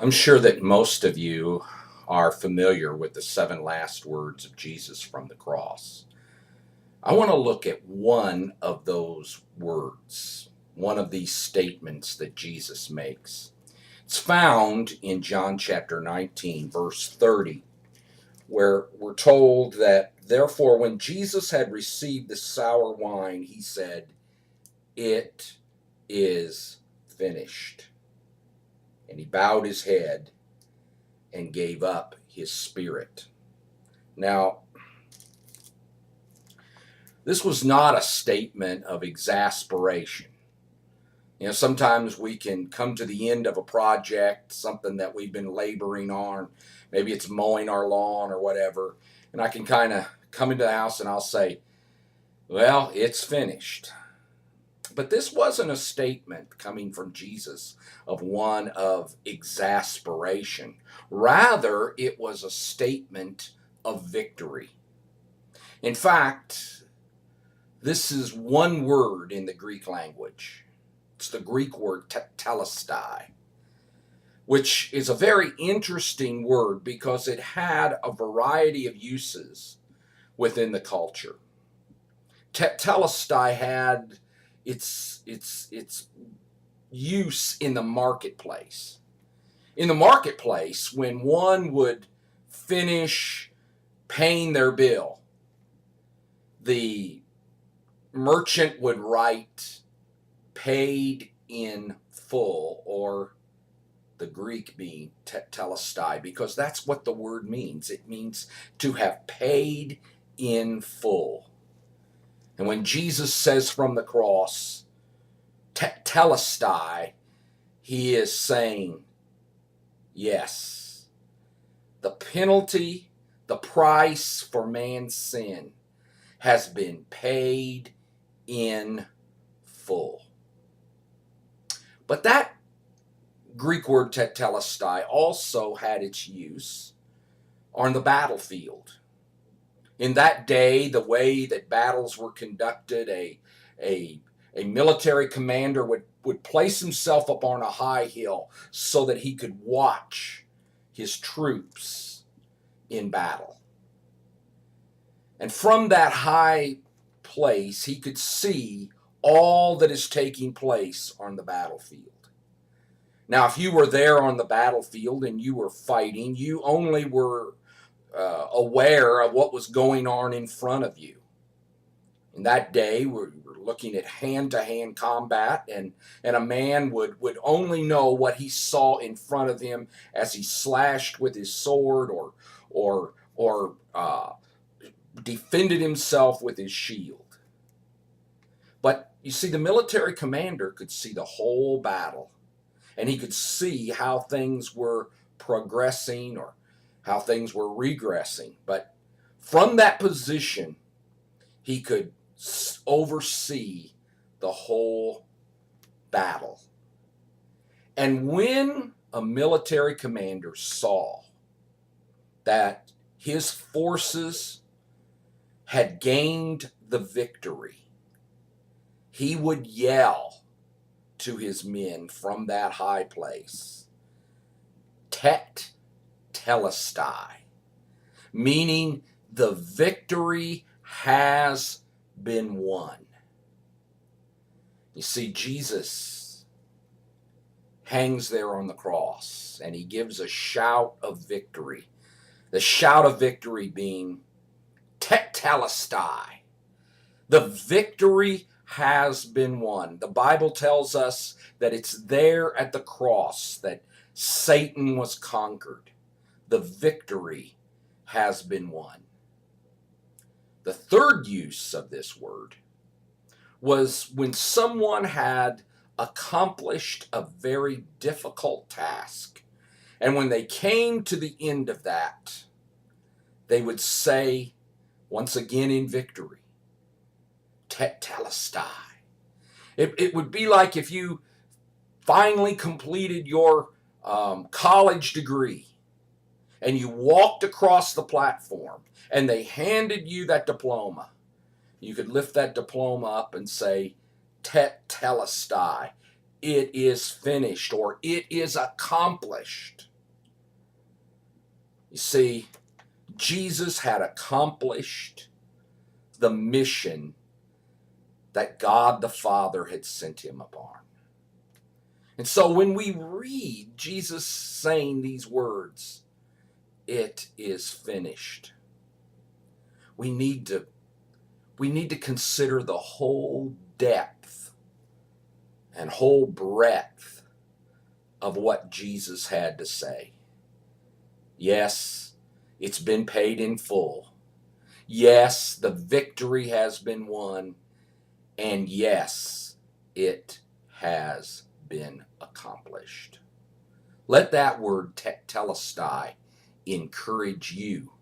I'm sure that most of you are familiar with the seven last words of Jesus from the cross. I want to look at one of those words, one of these statements that Jesus makes. It's found in John chapter 19, verse 30, where we're told that, therefore, when Jesus had received the sour wine, he said, "It is finished." And he bowed his head and gave up his spirit. Now, this was not a statement of exasperation. Sometimes we can come to the end of a project, something that we've been laboring on. Maybe it's mowing our lawn or whatever. And I can kind of come into the house and I'll say, well, it's finished. But this wasn't a statement coming from Jesus of one of exasperation. Rather, it was a statement of victory. In fact, this is one word in the Greek language. It's the Greek word tetelisti, which is a very interesting word because it had a variety of uses within the culture. Tetelisti had its use in the marketplace. In the marketplace, when one would finish paying their bill, the merchant would write paid in full, or the Greek being telestai, because that's what the word means. It means to have paid in full. And when Jesus says from the cross, telestai, he is saying, yes, the penalty, the price for man's sin has been paid in full. But that Greek word tetelestai also had its use on the battlefield. In that day, the way that battles were conducted, a military commander would place himself up on a high hill so that he could watch his troops in battle. And from that high place, he could see all that is taking place on the battlefield. Now, if you were there on the battlefield and you were fighting, you only were aware of what was going on in front of you. In that day, we were looking at hand-to-hand combat, and a man would only know what he saw in front of him as he slashed with his sword or defended himself with his shield. But you see, the military commander could see the whole battle, and he could see how things were progressing or how things were regressing. But from that position, he could oversee the whole battle. And when a military commander saw that his forces had gained the victory, he would yell to his men from that high place, telestai, meaning the victory has been won. You see, Jesus hangs there on the cross and he gives a shout of victory. The shout of victory being telestai. The victory has been won. The Bible tells us that it's there at the cross that Satan was conquered. The victory has been won. The third use of this word was when someone had accomplished a very difficult task. And when they came to the end of that, they would say, once again in victory, telestai. It would be like if you finally completed your college degree and you walked across the platform and they handed you that diploma. You could lift that diploma up and say, telestai. It is finished, or it is accomplished. You see, Jesus had accomplished the mission that God the Father had sent him upon. And so when we read Jesus saying these words, "It is finished," we need to consider the whole depth and whole breadth of what Jesus had to say. Yes, it's been paid in full. Yes, the victory has been won. And yes, it has been accomplished. Let that word tetelisti encourage you